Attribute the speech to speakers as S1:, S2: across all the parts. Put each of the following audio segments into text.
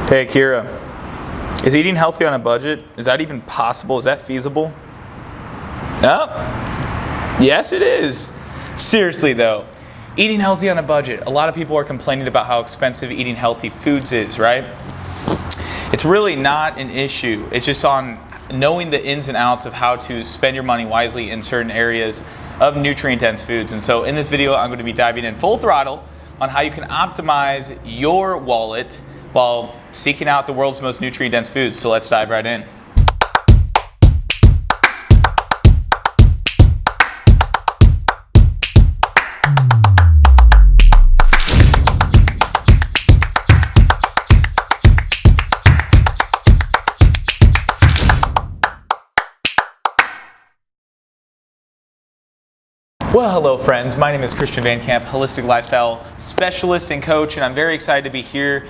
S1: Hey Akira, is eating healthy on a budget, is that even possible? Is that feasible? No? Yes it is. Seriously though, eating healthy on a budget. A lot of people are complaining about how expensive eating healthy foods is, right? It's really not an issue. It's just on knowing the ins and outs of how to spend your money wisely in certain areas of nutrient-dense foods. And so in this video, I'm going to be diving in full throttle on how you can optimize your wallet while seeking out the world's most nutrient-dense foods. So let's dive right in. Well, hello friends, my name is Christian Van Camp, holistic lifestyle specialist and coach, and I'm very excited to be here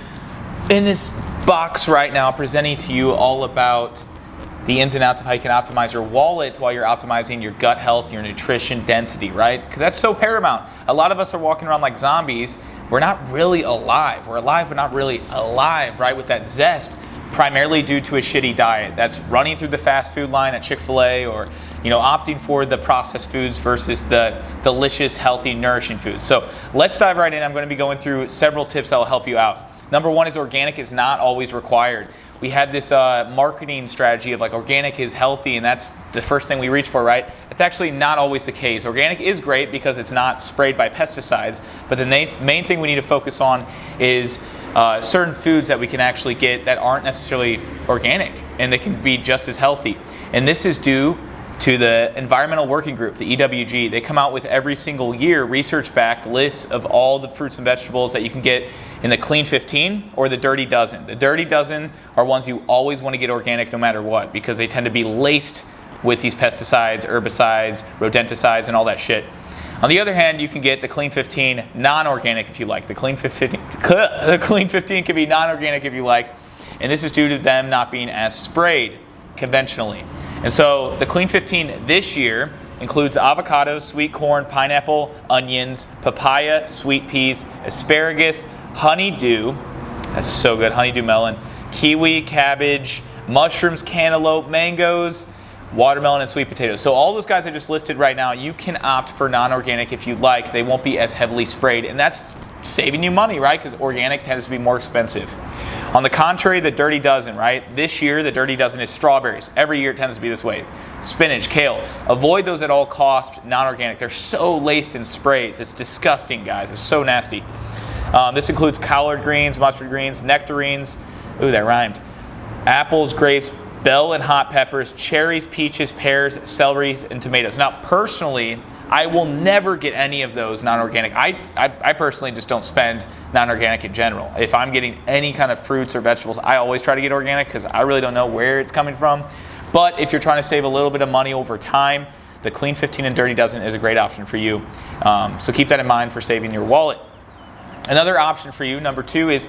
S1: in this box right now presenting to you all about the ins and outs of how you can optimize your wallet while you're optimizing your gut health, your nutrition density, right? Because that's so paramount. A lot of us are walking around like zombies. We're not really alive. We're alive but not really alive, right? With that zest, primarily due to a shitty diet. That's running through the fast food line at Chick-fil-A, or opting for the processed foods versus the delicious, healthy, nourishing foods. So let's dive right in. I'm going to be going through several tips that will help you out. Number one is organic is not always required. We have this marketing strategy of like organic is healthy and that's the first thing we reach for, right? It's actually not always the case. Organic is great because it's not sprayed by pesticides, but the main thing we need to focus on is certain foods that we can actually get that aren't necessarily organic and they can be just as healthy. And this is due to the Environmental Working Group, the EWG. They come out with every single year research-backed lists of all the fruits and vegetables that you can get in the Clean 15 or the Dirty Dozen. The Dirty Dozen are ones you always want to get organic no matter what because they tend to be laced with these pesticides, herbicides, rodenticides, and all that shit. On the other hand, you can get the Clean 15 non-organic if you like. The Clean 15 can be non-organic if you like, and this is due to them not being as sprayed conventionally. And so the Clean 15 this year includes avocados, sweet corn, pineapple, onions, papaya, sweet peas, asparagus, honeydew, that's so good, honeydew melon, kiwi, cabbage, mushrooms, cantaloupe, mangoes, watermelon, and sweet potatoes. So all those guys I just listed right now, you can opt for non-organic if you'd like. They won't be as heavily sprayed, and that's saving you money, right? Because organic tends to be more expensive. On the contrary, the Dirty Dozen, right? This year, the Dirty Dozen is strawberries. Every year it tends to be this way. Spinach, kale. Avoid those at all costs, non-organic. They're so laced in sprays. It's disgusting, guys. It's so nasty. This includes collard greens, mustard greens, nectarines. Ooh, that rhymed. Apples, grapes, bell and hot peppers, cherries, peaches, pears, celeries, and tomatoes. Now, personally, I will never get any of those non-organic. I personally just don't spend non-organic in general. If I'm getting any kind of fruits or vegetables, I always try to get organic because I really don't know where it's coming from. But if you're trying to save a little bit of money over time, the Clean 15 and Dirty Dozen is a great option for you. So keep that in mind for saving your wallet. Another option for you, number two, is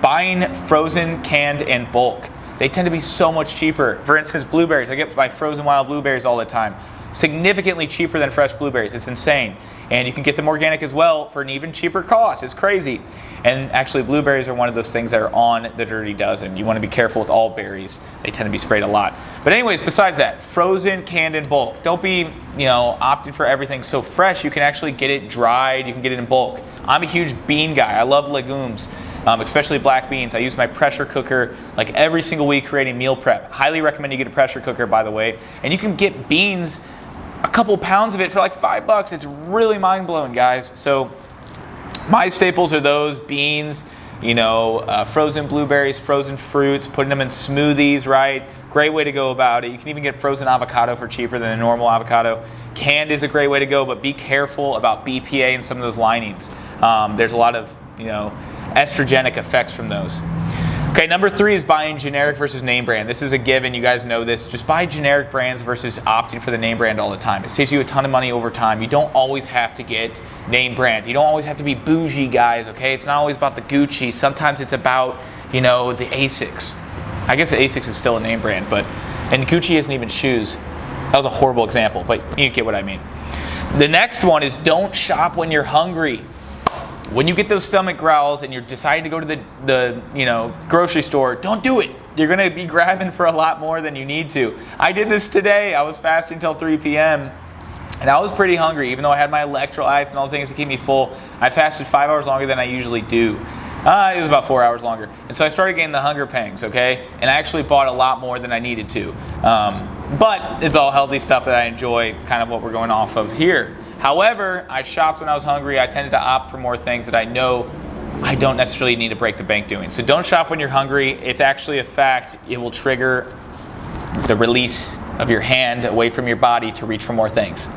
S1: buying frozen, canned, and bulk. They tend to be so much cheaper. For instance, blueberries. I get my frozen wild blueberries all the time. Significantly cheaper than fresh blueberries. It's insane. And you can get them organic as well for an even cheaper cost. It's crazy. And actually, blueberries are one of those things that are on the Dirty Dozen. You want to be careful with all berries. They tend to be sprayed a lot. But anyways, besides that, frozen, canned, and bulk. Don't be, opting for everything so fresh. You can actually get it dried. You can get it in bulk. I'm a huge bean guy. I love legumes. Especially black beans. I use my pressure cooker like every single week creating meal prep. Highly recommend you get a pressure cooker, by the way. And you can get beans, a couple pounds of it for like $5. It's really mind-blowing, guys. So my staples are those beans, frozen blueberries, frozen fruits, putting them in smoothies, right? Great way to go about it. You can even get frozen avocado for cheaper than a normal avocado. Canned is a great way to go, but be careful about BPA and some of those linings. There's a lot of, estrogenic effects from those. Okay, number three is buying generic versus name brand. This is a given. You guys know this. Just buy generic brands versus opting for the name brand all the time. It saves you a ton of money over time. You don't always have to get name brand. You don't always have to be bougie, guys, okay? It's not always about the Gucci. Sometimes it's about, the Asics. I guess the Asics is still a name brand, and Gucci isn't even shoes. That was a horrible example, but you get what I mean. The next one is don't shop when you're hungry. when you get those stomach growls and you're deciding to go to the grocery store, don't do it. You're gonna be grabbing for a lot more than you need to. I did this today. I was fasting till 3 p.m. and I was pretty hungry, even though I had my electrolytes and all the things to keep me full. I fasted 5 hours longer than I usually do. It was about 4 hours longer. And so I started getting the hunger pangs, okay? And I actually bought a lot more than I needed to. But it's all healthy stuff that I enjoy, kind of what we're going off of here. However, I shopped when I was hungry. I tended to opt for more things that I know I don't necessarily need to break the bank doing. So don't shop when you're hungry. It's actually a fact. It will trigger the release of your hand away from your body to reach for more things.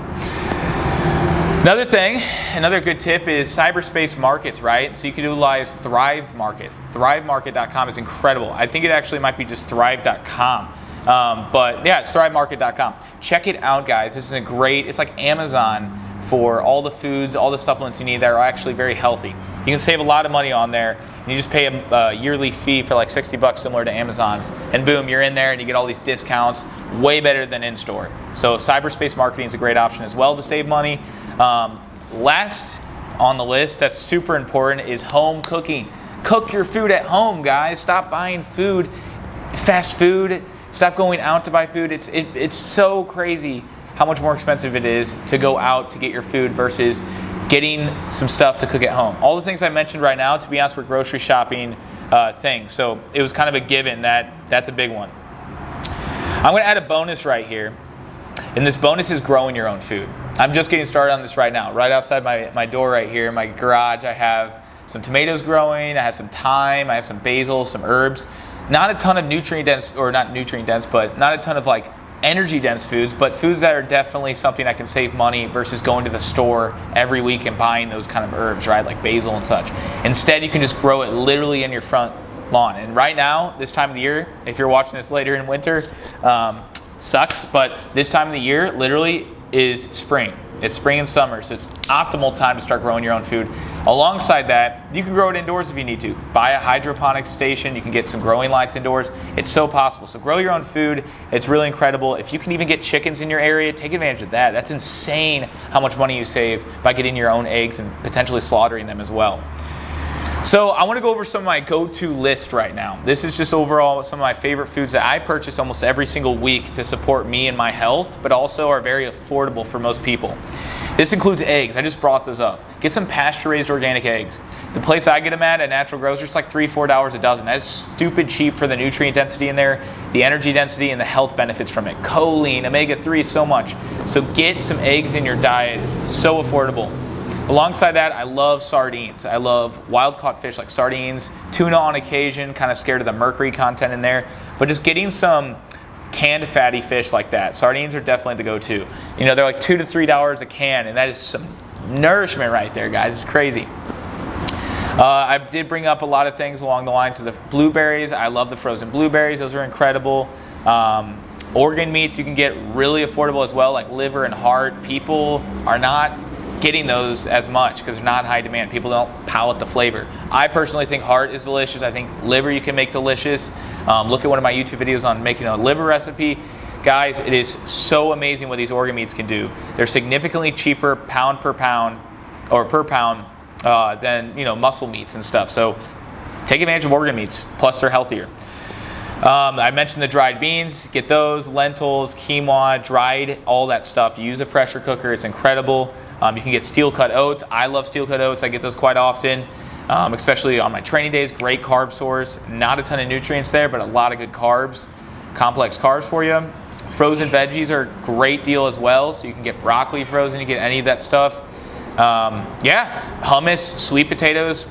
S1: Another good tip is cyberspace markets, right? So you can utilize Thrive Market. ThriveMarket.com is incredible. I think it actually might be just Thrive.com. But yeah, it's ThriveMarket.com. Check it out, guys. This is it's like Amazon for all the foods, all the supplements you need that are actually very healthy. You can save a lot of money on there, and you just pay a yearly fee for like $60 similar to Amazon. And boom, you're in there and you get all these discounts, way better than in-store. So Cyberspace Marketing is a great option as well to save money. Last on the list that's super important is home cooking. Cook your food at home, guys. Stop buying food, fast food. Stop going out to buy food. It's so crazy how much more expensive it is to go out to get your food versus getting some stuff to cook at home. All the things I mentioned right now, to be honest, were grocery shopping things. So it was kind of a given that's a big one. I'm going to add a bonus right here. And this bonus is growing your own food. I'm just getting started on this right now. Right outside my door right here, my garage, I have some tomatoes growing, I have some thyme, I have some basil, some herbs. Not a ton of not a ton of like energy dense foods, but foods that are definitely something I can save money versus going to the store every week and buying those kind of herbs, right? Like basil and such. Instead, you can just grow it literally in your front lawn. And right now, this time of the year, if you're watching this later in winter, sucks, but this time of the year literally is spring. It's spring and summer, so it's optimal time to start growing your own food. Alongside that, you can grow it indoors if you need to. Buy a hydroponic station, you can get some growing lights indoors. It's so possible. So grow your own food. It's really incredible. If you can even get chickens in your area, take advantage of that. That's insane how much money you save by getting your own eggs and potentially slaughtering them as well. So I want to go over some of my go-to list right now. This is just overall some of my favorite foods that I purchase almost every single week to support me and my health, but also are very affordable for most people. This includes eggs. I just brought those up. Get some pasture-raised organic eggs. The place I get them at Natural Grocers, it's like $3-4 a dozen. That is stupid cheap for the nutrient density in there, the energy density, and the health benefits from it. Choline, omega-3, so much. So get some eggs in your diet. So affordable. Alongside that, I love sardines. I love wild-caught fish like sardines, tuna on occasion, kind of scared of the mercury content in there, but just getting some canned fatty fish like that. Sardines are definitely the go-to. You know, they're like $2 to $3 a can, and that is some nourishment right there, guys. It's crazy. I did bring up a lot of things along the lines of the blueberries. I love the frozen blueberries. Those are incredible. Organ meats you can get really affordable as well, like liver and heart. People are not getting those as much because they're not high demand. People don't palate the flavor. I personally think heart is delicious. I think liver you can make delicious. Look at one of my YouTube videos on making a liver recipe. Guys, it is so amazing what these organ meats can do. They're significantly cheaper pound per pound than muscle meats and stuff. So take advantage of organ meats. Plus they're healthier. I mentioned the dried beans. Get those, lentils, quinoa, dried, all that stuff. Use a pressure cooker. It's incredible. You can get steel-cut oats. I love steel-cut oats. I get those quite often, especially on my training days. Great carb source. Not a ton of nutrients there, but a lot of good carbs, complex carbs for you. Frozen veggies are a great deal as well. So you can get broccoli frozen. You get any of that stuff. Hummus, sweet potatoes,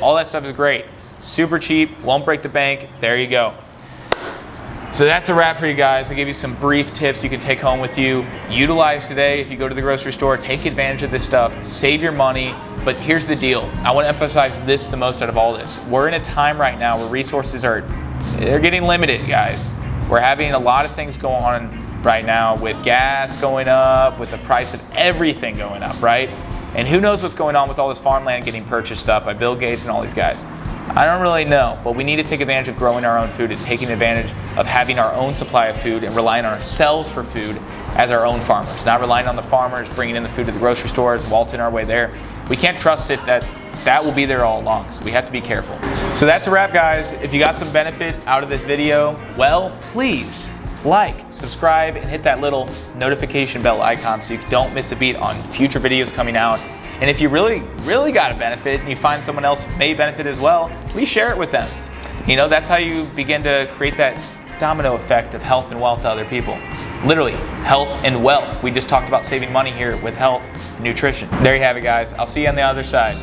S1: all that stuff is great. Super cheap, won't break the bank. There you go. So that's a wrap for you guys. I gave you some brief tips you can take home with you. Utilize today if you go to the grocery store. Take advantage of this stuff. Save your money. But here's the deal. I want to emphasize this the most out of all this. We're in a time right now where resources they're getting limited, guys. We're having a lot of things going on right now with gas going up, with the price of everything going up, right? And who knows what's going on with all this farmland getting purchased up by Bill Gates and all these guys. I don't really know, but we need to take advantage of growing our own food and taking advantage of having our own supply of food and relying on ourselves for food as our own farmers, not relying on the farmers bringing in the food to the grocery stores, waltzing our way there. We can't trust it that that will be there all along, so we have to be careful. So that's a wrap, guys. If you got some benefit out of this video, well, please like, subscribe, and hit that little notification bell icon so you don't miss a beat on future videos coming out. And if you really got a benefit and you find someone else may benefit as well, please share it with them. You know, that's how you begin to create that domino effect of health and wealth to other people. Literally, health and wealth. We just talked about saving money here with health and nutrition. There you have it, guys. I'll see you on the other side.